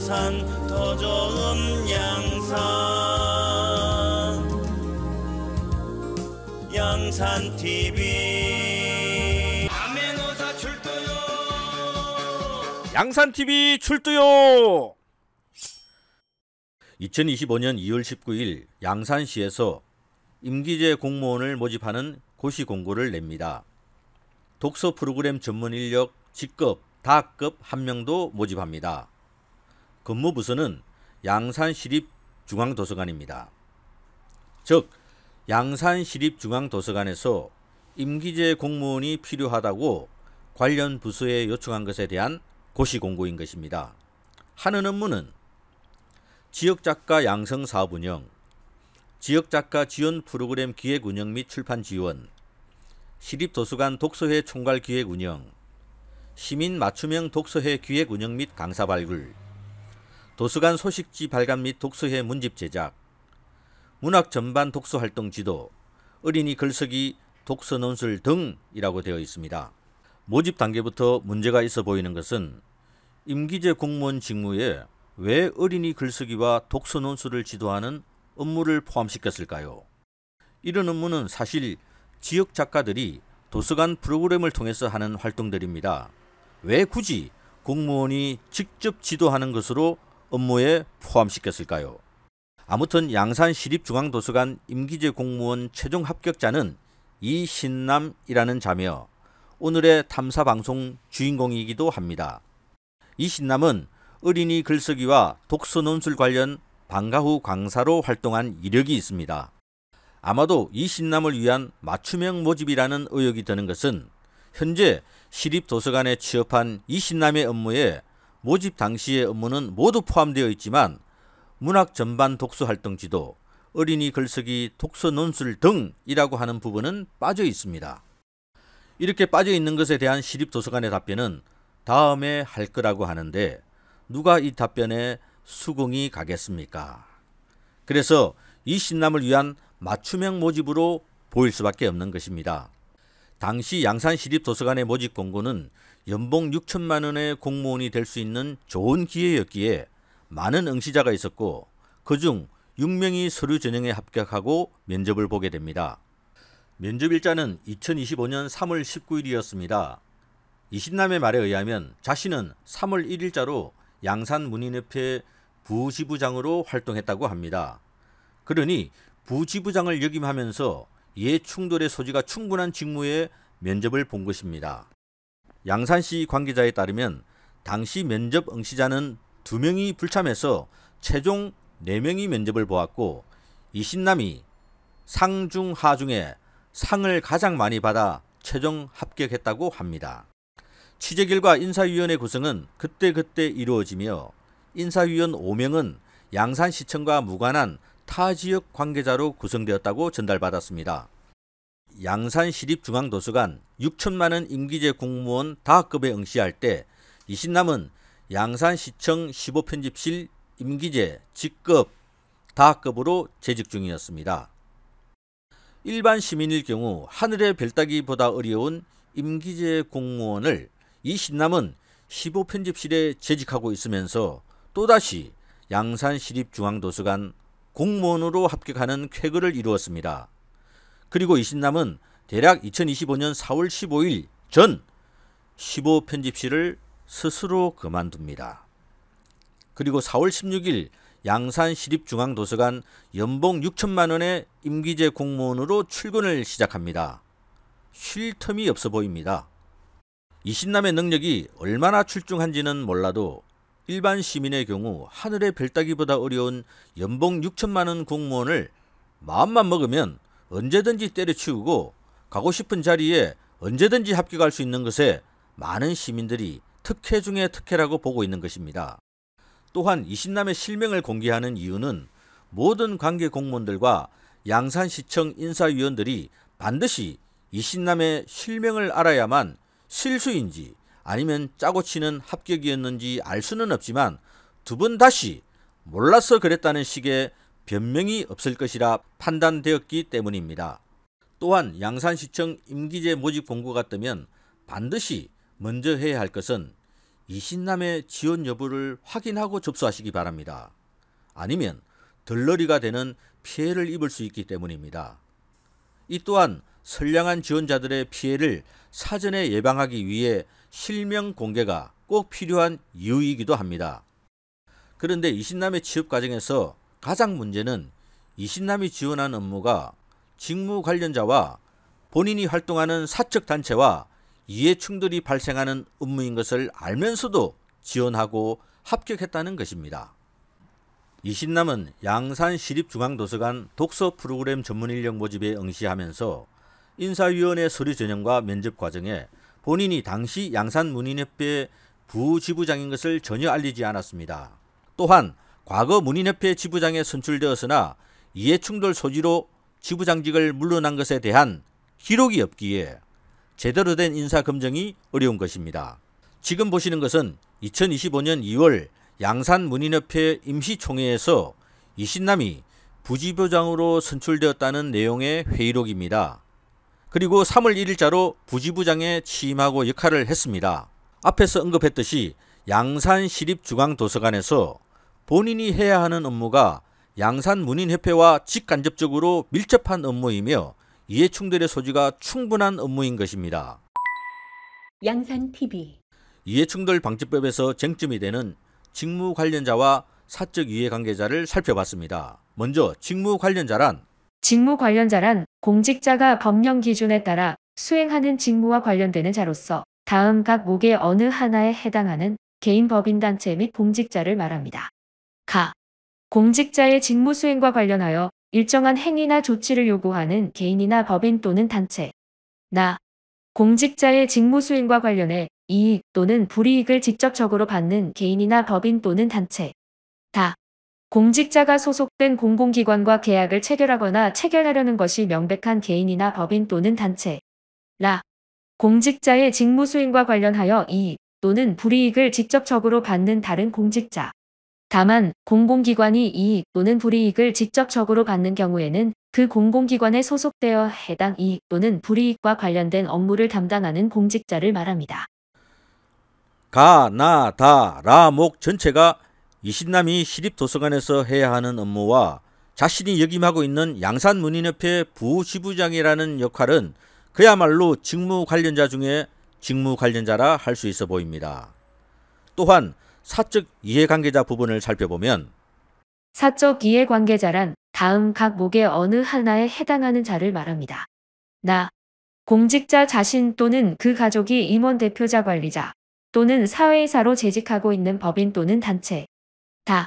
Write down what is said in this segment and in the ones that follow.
양산 더 좋은 양산 TV 남해노사 출두요. 양산 TV 출두요. 2025년 2월 19일 양산시에서 임기제 공무원을 모집하는 고시 공고를 냅니다. 독서 프로그램 전문 인력 직급, 다급 1명도 모집합니다. 근무 부서는 양산시립중앙도서관입니다. 즉 양산시립중앙도서관에서 임기제 공무원이 필요하다고 관련 부서에 요청한 것에 대한 고시 공고인 것입니다. 하는 업무는 지역작가 양성 사업 운영, 지역작가 지원 프로그램 기획 운영 및 출판 지원, 시립도서관 독서회 총괄 기획 운영, 시민 맞춤형 독서회 기획 운영 및 강사 발굴, 도서관 소식지 발간 및 독서회 문집 제작, 문학 전반 독서 활동 지도, 어린이 글쓰기 독서 논술 등이라고 되어 있습니다. 모집 단계부터 문제가 있어 보이는 것은 임기제 공무원 직무에 왜 어린이 글쓰기와 독서 논술을 지도하는 업무를 포함시켰을까요? 이런 업무는 사실 지역 작가들이 도서관 프로그램을 통해서 하는 활동들입니다. 왜 굳이 공무원이 직접 지도하는 것으로 업무에 포함시켰을까요? 아무튼 양산시립중앙도서관 임기제 공무원 최종 합격자는 이신남이라는 자며 오늘의 탐사방송 주인공이기도 합니다. 이신남은 어린이 글쓰기와 독서 논술 관련 방과 후 강사로 활동한 이력이 있습니다. 아마도 이신남을 위한 맞춤형 모집이라는 의혹이 드는 것은 현재 시립도서관에 취업한 이신남의 업무에 모집 당시의 업무는 모두 포함되어 있지만 문학 전반 독서 활동 지도, 어린이 글쓰기 독서 논술 등이라고 하는 부분은 빠져 있습니다. 이렇게 빠져 있는 것에 대한 시립도서관의 답변은 다음에 할 거라고 하는데 누가 이 답변에 수긍이 가겠습니까? 그래서 이신남을 위한 맞춤형 모집으로 보일 수밖에 없는 것입니다. 당시 양산시립도서관의 모집 공고는 연봉 6천만 원의 공무원이 될 수 있는 좋은 기회였기에 많은 응시자가 있었고 그중 6명이 서류 전형에 합격하고 면접을 보게 됩니다. 면접일자는 2025년 3월 19일이었습니다. 이신남의 말에 의하면 자신은 3월 1일자로 양산문인협회 부지부장으로 활동했다고 합니다. 그러니 부지부장을 역임하면서 이해충돌의 소지가 충분한 직무에 면접을 본 것입니다. 양산시 관계자에 따르면 당시 면접 응시자는 2명이 불참해서 최종 4명이 면접을 보았고 이신남이 상중 하중에 상을 가장 많이 받아 최종 합격했다고 합니다. 취재 결과 인사위원회 구성은 그때그때 이루어지며 인사위원 5명은 양산시청과 무관한 타 지역 관계자로 구성되었다고 전달받았습니다. 양산시립중앙도서관 6천만 원 임기제 공무원 다급에 응시할 때 이신남은 양산시청 15편집실 임기제 직급 다급으로 재직 중이었습니다. 일반 시민일 경우 하늘의 별 따기보다 어려운 임기제 공무원을 이신남은 15편집실에 재직하고 있으면서 또다시 양산시립중앙도서관 공무원으로 합격하는 쾌거를 이루었습니다. 그리고 이신남은 대략 2025년 4월 15일 전 15편집실을 스스로 그만둡니다. 그리고 4월 16일 양산시립중앙도서관 연봉 6천만 원의 임기제 공무원으로 출근을 시작합니다. 쉴 틈이 없어 보입니다. 이신남의 능력이 얼마나 출중한지는 몰라도 일반 시민의 경우 하늘의 별 따기보다 어려운 연봉 6천만 원 공무원을 마음만 먹으면 언제든지 때려치우고 가고 싶은 자리에 언제든지 합격할 수 있는 것에 많은 시민들이 특혜 중에 특혜라고 보고 있는 것입니다. 또한 이신남의 실명을 공개하는 이유는 모든 관계 공무원들과 양산시청 인사위원들이 반드시 이신남의 실명을 알아야만 실수인지 아니면 짜고 치는 합격이었는지 알 수는 없지만 두 번 다시 몰라서 그랬다는 식의 변명이 없을 것이라 판단되었기 때문입니다. 또한 양산시청 임기제 모집 공고가 뜨면 반드시 먼저 해야 할 것은 이신남의 지원 여부를 확인하고 접수하시기 바랍니다. 아니면 덜러리가 되는 피해를 입을 수 있기 때문입니다. 이 또한 선량한 지원자들의 피해를 사전에 예방하기 위해 실명 공개가 꼭 필요한 이유이기도 합니다. 그런데 이신남의 취업 과정에서 가장 문제는 이신남이 지원한 업무가 직무 관련자와 본인이 활동하는 사적 단체와 이해 충돌이 발생하는 업무인 것을 알면서도 지원하고 합격했다는 것입니다. 이신남은 양산시립중앙도서관 독서 프로그램 전문 인력 모집에 응시하면서 인사위원회 서류 전형과 면접 과정에 본인이 당시 양산문인협회 부지부장인 것을 전혀 알리지 않았습니다. 또한 과거 문인협회 지부장에 선출되었으나 이해충돌 소지로 지부장직을 물러난 것에 대한 기록이 없기에 제대로 된 인사검증이 어려운 것입니다. 지금 보시는 것은 2025년 2월 양산문인협회 임시총회에서 이신남이 부지부장으로 선출되었다는 내용의 회의록입니다. 그리고 3월 1일자로 부지부장에 취임하고 역할을 했습니다. 앞에서 언급했듯이 양산시립중앙도서관에서 본인이 해야 하는 업무가 양산문인협회와 직간접적으로 밀접한 업무이며 이해충돌의 소지가 충분한 업무인 것입니다. 양산TV 이해충돌 방지법에서 쟁점이 되는 직무 관련자와 사적 이해관계자를 살펴봤습니다. 먼저 직무 관련자란 공직자가 법령 기준에 따라 수행하는 직무와 관련되는 자로서 다음 각 목의 어느 하나에 해당하는 개인, 법인, 단체 및 공직자를 말합니다. 가. 공직자의 직무 수행과 관련하여 일정한 행위나 조치를 요구하는 개인이나 법인 또는 단체. 나. 공직자의 직무 수행과 관련해 이익 또는 불이익을 직접적으로 받는 개인이나 법인 또는 단체. 다. 공직자가 소속된 공공기관과 계약을 체결하거나 체결하려는 것이 명백한 개인이나 법인 또는 단체. 라. 공직자의 직무 수행과 관련하여 이익 또는 불이익을 직접적으로 받는 다른 공직자. 다만 공공기관이 이익 또는 불이익을 직접적으로 받는 경우에는 그 공공기관에 소속되어 해당 이익 또는 불이익과 관련된 업무를 담당하는 공직자를 말합니다. 가, 나, 다, 라, 목 전체가 이신남이 시립도서관에서 해야 하는 업무와 자신이 역임하고 있는 양산문인협회 부지부장이라는 역할은 그야말로 직무 관련자 중에 직무 관련자라 할 수 있어 보입니다. 또한 사적 이해관계자 부분을 살펴보면 사적 이해관계자란 다음 각 목의 어느 하나에 해당하는 자를 말합니다. 나. 공직자 자신 또는 그 가족이 임원, 대표자, 관리자 또는 사회이사로 재직하고 있는 법인 또는 단체. 다.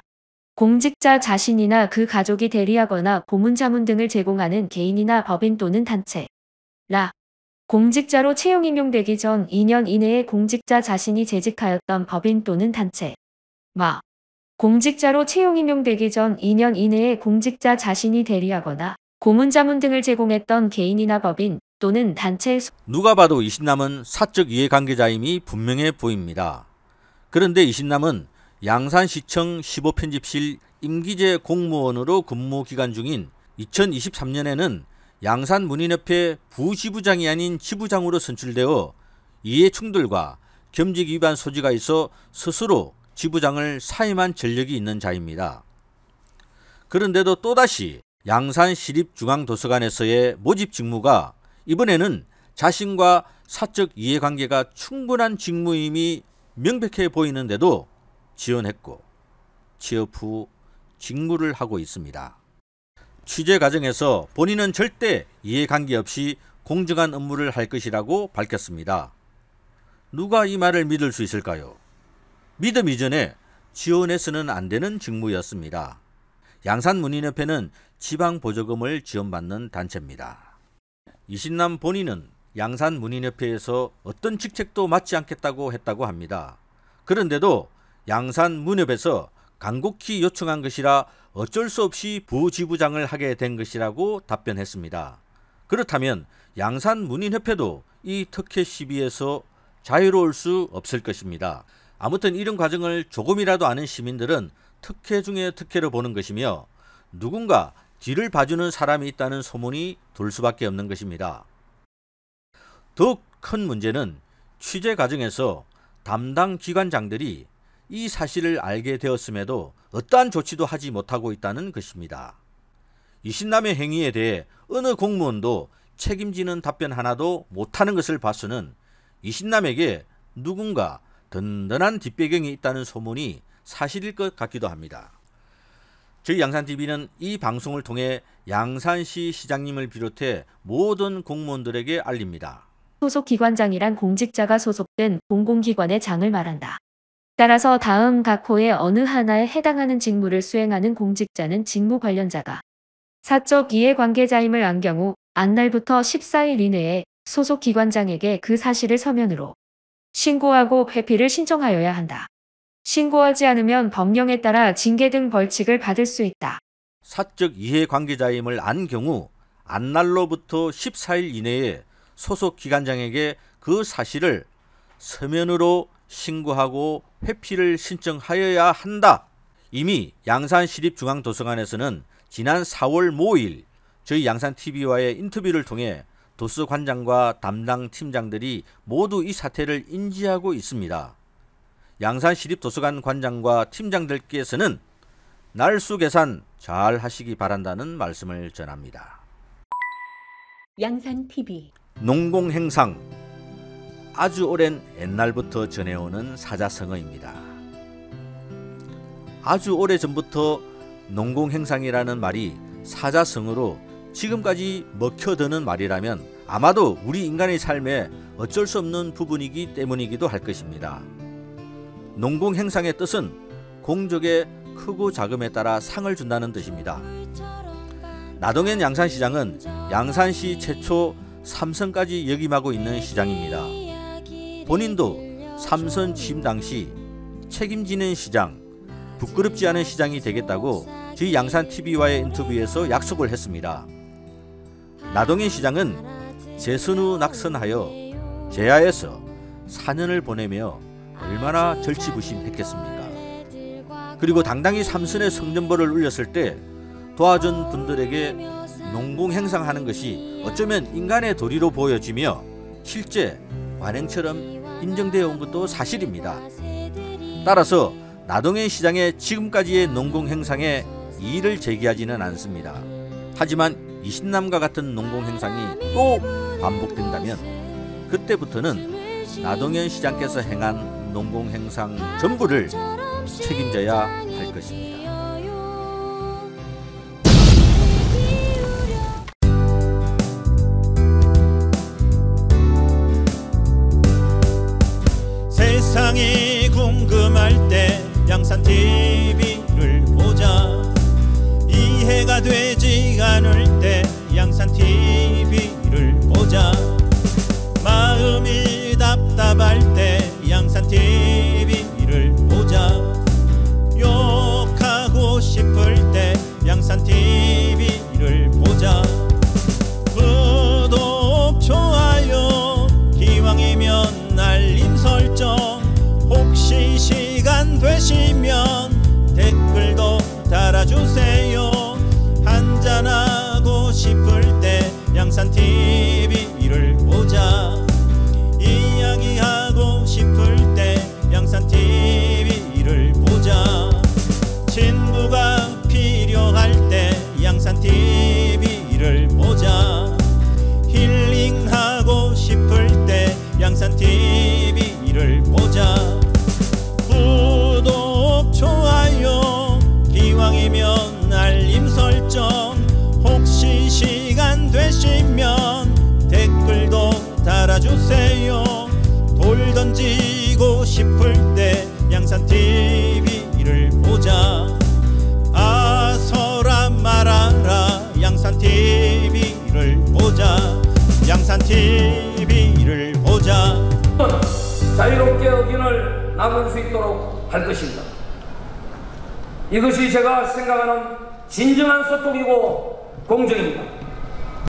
공직자 자신이나 그 가족이 대리하거나 고문자문 등을 제공하는 개인이나 법인 또는 단체. 라. 공직자로 채용 임용되기 전 2년 이내에 공직자 자신이 재직하였던 법인 또는 단체. 마. 공직자로 채용 임용되기 전 2년 이내에 공직자 자신이 대리하거나 고문자문 등을 제공했던 개인이나 법인 또는 단체. 누가 봐도 이신남은 사적 이해관계자임이 분명해 보입니다. 그런데 이신남은 양산시청 15편집실 임기제 공무원으로 근무 기간 중인 2023년에는 양산문인협회 부지부장이 아닌 지부장으로 선출되어 이해충돌과 겸직 위반 소지가 있어 스스로 지부장을 사임한 전력이 있는 자입니다. 그런데도 또다시 양산시립중앙도서관에서의 모집 직무가 이번에는 자신과 사적 이해관계가 충분한 직무임이 명백해 보이는데도 지원했고 취업 후 직무를 하고 있습니다. 취재 과정에서 본인은 절대 이해관계 없이 공정한 업무를 할 것이라고 밝혔습니다. 누가 이 말을 믿을 수 있을까요? 믿음 이전에 지원해서는 안 되는 직무였습니다. 양산문인협회는 지방보조금을 지원받는 단체입니다. 이신남 본인은 양산문인협회에서 어떤 직책도 맡지 않겠다고 했다고 합니다. 그런데도 양산문협에서 간곡히 요청한 것이라 어쩔 수 없이 부지부장을 하게 된 것이라고 답변했습니다. 그렇다면 양산문인협회도 이 특혜 시비에서 자유로울 수 없을 것입니다. 아무튼 이런 과정을 조금이라도 아는 시민들은 특혜 중에 특혜를 보는 것이며 누군가 뒤를 봐주는 사람이 있다는 소문이 돌 수밖에 없는 것입니다. 더욱 큰 문제는 취재 과정에서 담당 기관장들이 이 사실을 알게 되었음에도 어떠한 조치도 하지 못하고 있다는 것입니다. 이신남의 행위에 대해 어느 공무원도 책임지는 답변 하나도 못하는 것을 봐서는 이신남에게 누군가 든든한 뒷배경이 있다는 소문이 사실일 것 같기도 합니다. 저희 양산TV는 이 방송을 통해 양산시 시장님을 비롯해 모든 공무원들에게 알립니다. 소속 기관장이란 공직자가 소속된 공공기관의 장을 말한다. 따라서 다음 각 호의 어느 하나에 해당하는 직무를 수행하는 공직자는 직무 관련자가 사적 이해관계자임을 안 경우 안날부터 14일 이내에 소속 기관장에게 그 사실을 서면으로 신고하고 회피를 신청하여야 한다. 신고하지 않으면 법령에 따라 징계 등 벌칙을 받을 수 있다. 사적 이해관계자임을 안 경우 안날로부터 14일 이내에 소속 기관장에게 그 사실을 서면으로 신고하고 회피를 신청하여야 한다. 이미 양산시립중앙도서관에서는 지난 4월 5일 저희 양산TV와의 인터뷰를 통해 도서관장과 담당 팀장들이 모두 이 사태를 인지하고 있습니다. 양산시립도서관 관장과 팀장들께서는 날수 계산 잘 하시기 바란다는 말씀을 전합니다. 양산TV 농공행상, 아주 오랜 옛날부터 전해오는 사자성어입니다. 아주 오래전부터 농공행상이라는 말이 사자성어로 지금까지 먹혀드는 말이라면 아마도 우리 인간의 삶에 어쩔 수 없는 부분이기 때문이기도 할 것입니다. 농공행상의 뜻은 공적의 크고 작음에 따라 상을 준다는 뜻입니다. 나동현 양산시장은 양산시 최초 삼선까지 역임하고 있는 시장입니다. 본인도 삼선 취임 당시 책임지는 시장, 부끄럽지 않은 시장이 되겠다고 저희 양산TV와의 인터뷰에서 약속을 했습니다. 나동현 시장은 재선 후 낙선하여 제야에서 4년을 보내며 얼마나 절치부심했겠습니까? 그리고 당당히 삼선의 성전벌을 울렸을 때 도와준 분들에게 농공행상하는 것이 어쩌면 인간의 도리로 보여지며 실제 관행처럼 인정되어 온 것도 사실입니다. 따라서 나동현 시장의 지금까지의 농공행상에 이의를 제기하지는 않습니다. 하지만 이신남과 같은 농공행상이 또 반복된다면 그때부터는 나동현 시장께서 행한 농공행상 전부를 책임져야 할 것입니다. 세상이 궁금할 때 양산TV를 보자. 이해가 되지 않을 때 양산TV를 보자. 마음이 답답할 때 양산TV를 보자. 욕하고 싶을 때 양산TV를 보자. 구독, 좋아요, 기왕이면 알림 설정, 혹시 시간 되시면 댓글도 달아주세요. 한잔하고 싶을 때 양산TV를 보자. 이야기하고 싶을 때 양산TV를 보자. 친구가 필요할 때 양산TV를 보자. 힐링하고 싶을 때 양산TV를 보자. 구독, 좋아요, 기왕이면 알림 설정, 혹시 시간 되시면 댓글도 달아주세요. 돌 던지고 싶을 때 양산TV를 보자. 아서라 말아라 양산TV를 보자. 양산TV를 보자. 자유롭게 의견을 나눌 수 있도록 할 것입니다. 이것이 제가 생각하는 진정한 소통이고 공정입니다.